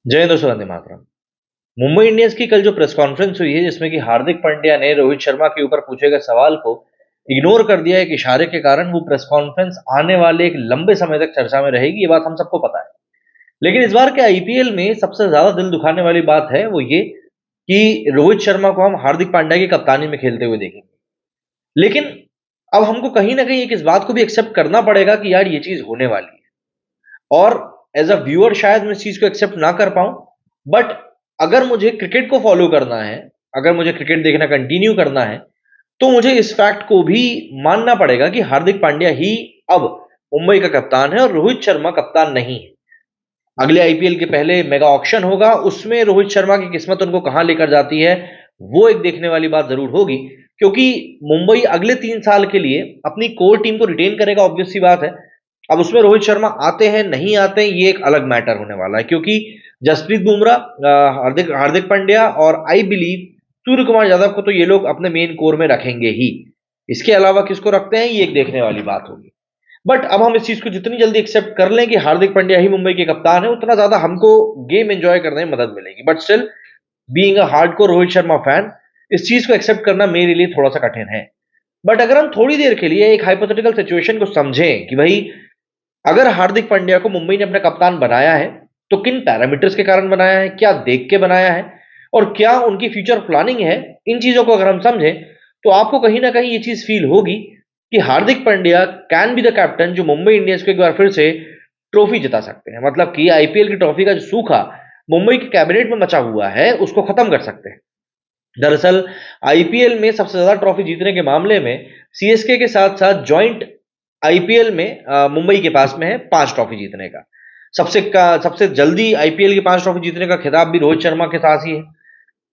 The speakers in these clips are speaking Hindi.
जय हिंद वंदे मातरम। मुंबई इंडियंस की कल जो प्रेस कॉन्फ्रेंस हुई है जिसमें कि हार्दिक पांड्या ने रोहित शर्मा के ऊपर पूछे गए सवाल को इग्नोर कर दिया एक इशारे के कारण, वो प्रेस कॉन्फ्रेंस आने वाले एक लंबे समय तक चर्चा में रहेगी, ये बात हम सबको पता है। लेकिन इस बार के आईपीएल में सबसे ज्यादा दिल दुखाने वाली बात है वो ये कि रोहित शर्मा को हम हार्दिक पांड्या की कप्तानी में खेलते हुए देखेंगे। लेकिन अब हमको कहीं ना कहीं एक इस बात को भी एक्सेप्ट करना पड़ेगा कि यार ये चीज होने वाली है। और एज अ व्यूअर शायद मैं इस चीज को एक्सेप्ट ना कर पाऊं, बट अगर मुझे क्रिकेट को फॉलो करना है, अगर मुझे क्रिकेट देखना कंटिन्यू करना है, तो मुझे इस फैक्ट को भी मानना पड़ेगा कि हार्दिक पांड्या ही अब मुंबई का कप्तान है और रोहित शर्मा कप्तान नहीं है। अगले आईपीएल के पहले मेगा ऑक्शन होगा, उसमें रोहित शर्मा की किस्मत उनको कहां लेकर जाती है, वो एक देखने वाली बात जरूर होगी। क्योंकि मुंबई अगले 3 साल के लिए अपनी कोर टीम को रिटेन करेगा, ऑब्वियस सी बात है। अब उसमें रोहित शर्मा आते हैं नहीं आते हैं ये एक अलग मैटर होने वाला है, क्योंकि जसप्रीत बुमराह, हार्दिक हार्दिक पांड्या और आई बिलीव सूर्य कुमार यादव को तो ये लोग अपने मेन कोर में रखेंगे ही। इसके अलावा किसको रखते हैं ये एक देखने वाली बात होगी। बट अब हम इस चीज को जितनी जल्दी एक्सेप्ट कर लें कि हार्दिक पांड्या ही मुंबई के कप्तान है, उतना ज्यादा हमको गेम एंजॉय करने में मदद मिलेगी। But still, being a hardcore Rohit Sharma fan, इस चीज को एक्सेप्ट करना मेरे लिए थोड़ा सा कठिन है। बट अगर हम थोड़ी देर के लिए एक हाइपोथेटिकल सिचुएशन को समझें कि भाई अगर हार्दिक पांड्या को मुंबई ने अपना कप्तान बनाया है, तो किन पैरामीटर्स के कारण बनाया है, क्या देख के बनाया है, और क्या उनकी फ्यूचर प्लानिंग है, इन चीजों को अगर हम समझें, तो आपको कहीं ना कहीं ये चीज फील होगी कि Hardik Pandya can be the captain जो मुंबई इंडियंस को एक बार फिर से ट्रॉफी जिता सकते हैं। मतलब कि आईपीएल की ट्रॉफी का जो सूखा मुंबई के कैबिनेट में मचा हुआ है उसको खत्म कर सकते हैं। दरअसल आईपीएल में सबसे ज्यादा ट्रॉफी जीतने के मामले में सीएसके के साथ साथ जॉइंट आईपीएल में मुंबई के पास में है 5 ट्रॉफी जीतने का। सबसे जल्दी आईपीएल की 5 ट्रॉफी जीतने का खिताब भी रोहित शर्मा के साथ ही है।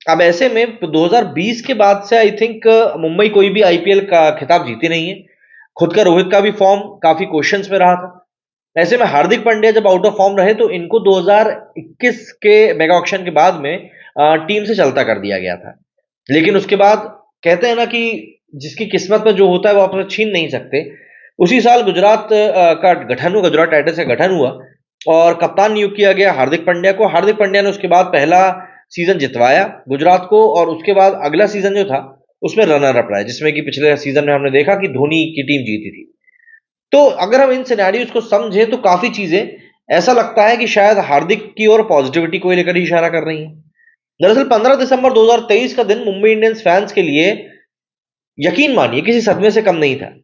अब ऐसे में 2020 के बाद से आई थिंक मुंबई कोई भी आईपीएल का खिताब जीती नहीं है। खुद का रोहित का भी फॉर्म काफी क्वेश्चंस में रहा था। ऐसे में हार्दिक पांड्या जब आउट ऑफ फॉर्म रहे तो इनको 2021 के मेगा ऑक्शन के बाद में टीम से चलता कर दिया गया था। लेकिन उसके बाद कहते हैं ना कि जिसकी किस्मत में जो होता है वो आप छीन नहीं सकते। उसी साल गुजरात का गठन हुआ, गुजरात टाइटंस का गठन हुआ और कप्तान नियुक्त किया गया हार्दिक पांड्या को। हार्दिक पांड्या ने उसके बाद पहला सीजन जितवाया गुजरात को, और उसके बाद अगला सीजन जो था उसमें रनर अप रहा, जिसमें कि पिछले सीजन में हमने देखा कि धोनी की टीम जीती थी। तो अगर हम इन सिनेरियोज को समझे तो काफी चीजें ऐसा लगता है कि शायद हार्दिक की ओर पॉजिटिविटी को लेकर ही इशारा कर रही है। दरअसल 15 दिसंबर 2023 का दिन मुंबई इंडियंस फैंस के लिए, यकीन मानिए, किसी सदमे से कम नहीं था।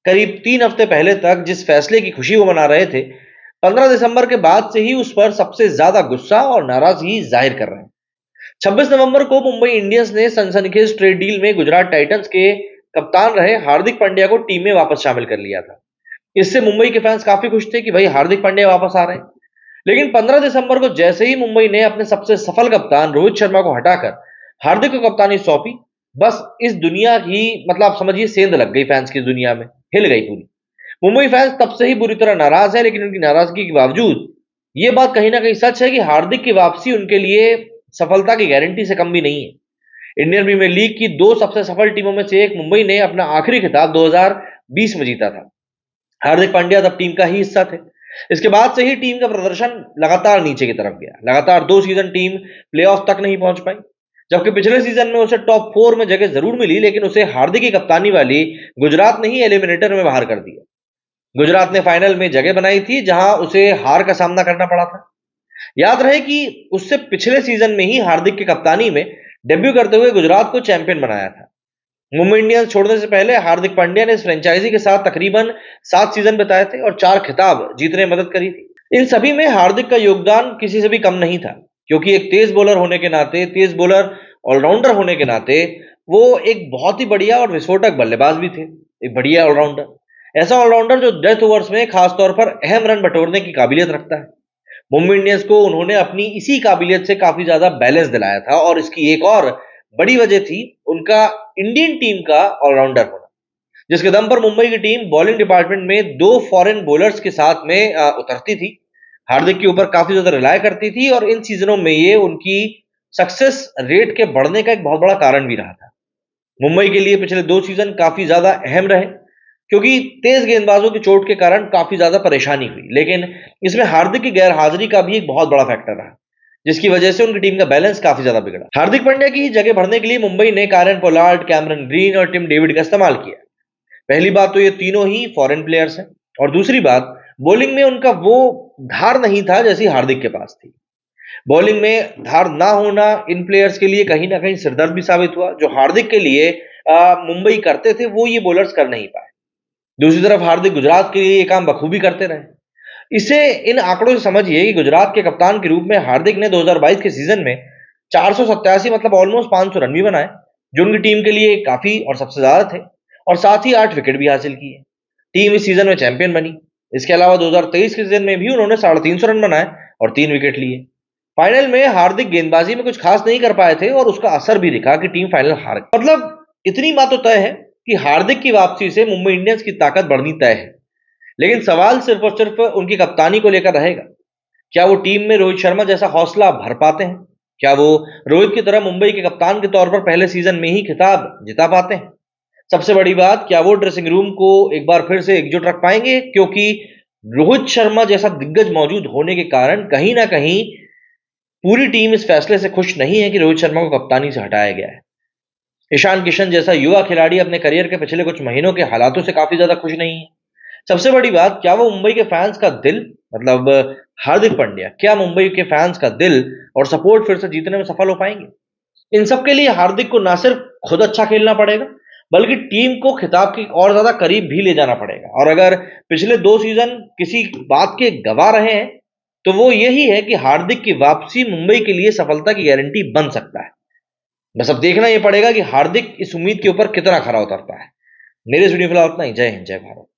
करीब 3 हफ्ते पहले तक जिस फैसले की खुशी वो मना रहे थे, 15 दिसंबर के बाद से ही उस पर सबसे ज्यादा गुस्सा और नाराजगी जाहिर कर रहे हैं। 26 नवंबर को मुंबई इंडियंस ने सनसनीखेज ट्रेड डील में गुजरात टाइटंस के कप्तान रहे हार्दिक पांड्या को टीम में वापस शामिल कर लिया था। इससे मुंबई के फैंस काफी खुश थे कि भाई हार्दिक पांड्या वापस आ रहे हैं। लेकिन 15 दिसंबर को जैसे ही मुंबई ने अपने सबसे सफल कप्तान रोहित शर्मा को हटाकर हार्दिक को कप्तानी सौंपी, बस इस दुनिया की, मतलब आप समझिए, सेंध लग गई फैंस की दुनिया में, हिल गई पूरी। मुंबई फैंस तब से ही बुरी तरह नाराज है, लेकिन उनकी नाराजगी के बावजूद ये बात कहीं ना कहीं सच है कि हार्दिक की वापसी उनके लिए सफलता की गारंटी से कम भी नहीं है। इंडियन प्रीमियर लीग की 2 सबसे सफल टीमों में से एक मुंबई ने अपना आखिरी खिताब 2020 में जीता था। हार्दिक पांड्या तब टीम का ही हिस्सा थे। इसके बाद से ही टीम का प्रदर्शन लगातार नीचे की तरफ गया। लगातार 2 सीजन टीम प्लेऑफ तक नहीं पहुंच पाई, जबकि पिछले सीजन में उसे टॉप 4 में जगह जरूर मिली, लेकिन उसे हार्दिक की कप्तानी वाली गुजरात ने ही एलिमिनेटर में बाहर कर दिया। गुजरात ने फाइनल में जगह बनाई थी जहां उसे हार का सामना करना पड़ा था। याद रहे कि उससे पिछले सीजन में ही हार्दिक की कप्तानी में डेब्यू करते हुए गुजरात को चैंपियन बनाया था। मुंबई इंडियंस छोड़ने से पहले हार्दिक पांड्या ने इस फ्रेंचाइजी के साथ तकरीबन 7 सीजन बिताए थे और 4 खिताब जीतने में मदद करी थी। इन सभी में हार्दिक का योगदान किसी से भी कम नहीं था, क्योंकि एक तेज बॉलर होने के नाते, तेज बॉलर ऑलराउंडर होने के नाते, वो एक बहुत ही बढ़िया और विस्फोटक बल्लेबाज भी थे। एक बढ़िया ऑलराउंडर, ऐसा ऑलराउंडर जो डेथ ओवर्स में खासतौर पर अहम रन बटोरने की काबिलियत रखता है। मुंबई इंडियंस को उन्होंने अपनी इसी काबिलियत से काफी ज्यादा बैलेंस दिलाया था, और इसकी एक और बड़ी वजह थी उनका इंडियन टीम का ऑलराउंडर होना, जिसके दम पर मुंबई की टीम बॉलिंग डिपार्टमेंट में 2 फॉरेन बॉलर्स के साथ में उतरती थी। हार्दिक के ऊपर काफी ज्यादा रिलाय करती थी, और इन सीजनों में ये उनकी सक्सेस रेट के बढ़ने का एक बहुत बड़ा कारण भी रहा था। मुंबई के लिए पिछले 2 सीजन काफी ज्यादा अहम रहे, क्योंकि तेज गेंदबाजों की चोट के कारण काफी ज्यादा परेशानी हुई, लेकिन इसमें हार्दिक की गैर हाजिरी का भी एक बहुत बड़ा फैक्टर रहा। जिसकी वजह से उनकी टीम का बैलेंस काफी ज्यादा बिगड़ा। हार्दिक पांड्या की जगह भरने के लिए मुंबई ने कायरन पोलार्ड, कैमरन ग्रीन और टिम डेविड का इस्तेमाल किया। पहली बात तो ये तीनों ही फॉरेन प्लेयर्स हैं, और दूसरी बात, बॉलिंग में उनका वो धार नहीं था जैसी हार्दिक के पास थी। बॉलिंग में धार ना होना इन प्लेयर्स के लिए कहीं ना कहीं सिरदर्द भी साबित हुआ। जो हार्दिक के लिए मुंबई करते थे वो ये बॉलर्स कर नहीं पाए। दूसरी तरफ हार्दिक गुजरात के लिए ये काम बखूबी करते रहे। इसे इन आंकड़ों से समझिए कि गुजरात के कप्तान के रूप में हार्दिक ने 2022 के सीजन में 487 मतलब ऑलमोस्ट 500 रन भी बनाए, जो उनकी टीम के लिए काफी और सबसे ज्यादा थे, और साथ ही 8 विकेट भी हासिल किए। टीम इस सीजन में चैंपियन बनी। इसके अलावा 2023 के सीजन में भी उन्होंने 350 रन बनाए और 3 विकेट लिए। फाइनल में हार्दिक गेंदबाजी में कुछ खास नहीं कर पाए थे और उसका असर भी दिखा कि टीम फाइनल हार गई। मतलब इतनी बात तो तय है कि हार्दिक की वापसी से मुंबई इंडियंस की ताकत बढ़नी तय है, लेकिन सवाल सिर्फ और सिर्फ उनकी कप्तानी को लेकर रहेगा। क्या वो टीम में रोहित शर्मा जैसा हौसला भर पाते हैं? क्या वो रोहित की तरह मुंबई के कप्तान के तौर पर पहले सीजन में ही खिताब जिता पाते हैं? सबसे बड़ी बात, क्या वो ड्रेसिंग रूम को एक बार फिर से एकजुट रख पाएंगे? क्योंकि रोहित शर्मा जैसा दिग्गज मौजूद होने के कारण कहीं ना कहीं पूरी टीम इस फैसले से खुश नहीं है कि रोहित शर्मा को कप्तानी से हटाया गया है। ईशान किशन जैसा युवा खिलाड़ी अपने करियर के पिछले कुछ महीनों के हालातों से काफी ज्यादा खुश नहीं है। सबसे बड़ी बात, क्या वो मुंबई के फैंस का दिल, मतलब हार्दिक पांड्या, क्या मुंबई के फैंस का दिल और सपोर्ट फिर से जीतने में सफल हो पाएंगे? इन सब के लिए हार्दिक को ना सिर्फ खुद अच्छा खेलना पड़ेगा, बल्कि टीम को खिताब के और ज्यादा करीब भी ले जाना पड़ेगा। और अगर पिछले 2 सीजन किसी बात के गवाह रहे हैं, तो वो यही है कि हार्दिक की वापसी मुंबई के लिए सफलता की गारंटी बन सकता है। बस अब देखना यह पड़ेगा कि हार्दिक इस उम्मीद के ऊपर कितना खरा उतरता है। मेरे इस वीडियो फिलहाल उतना ही। जय हिंद, जय भारत।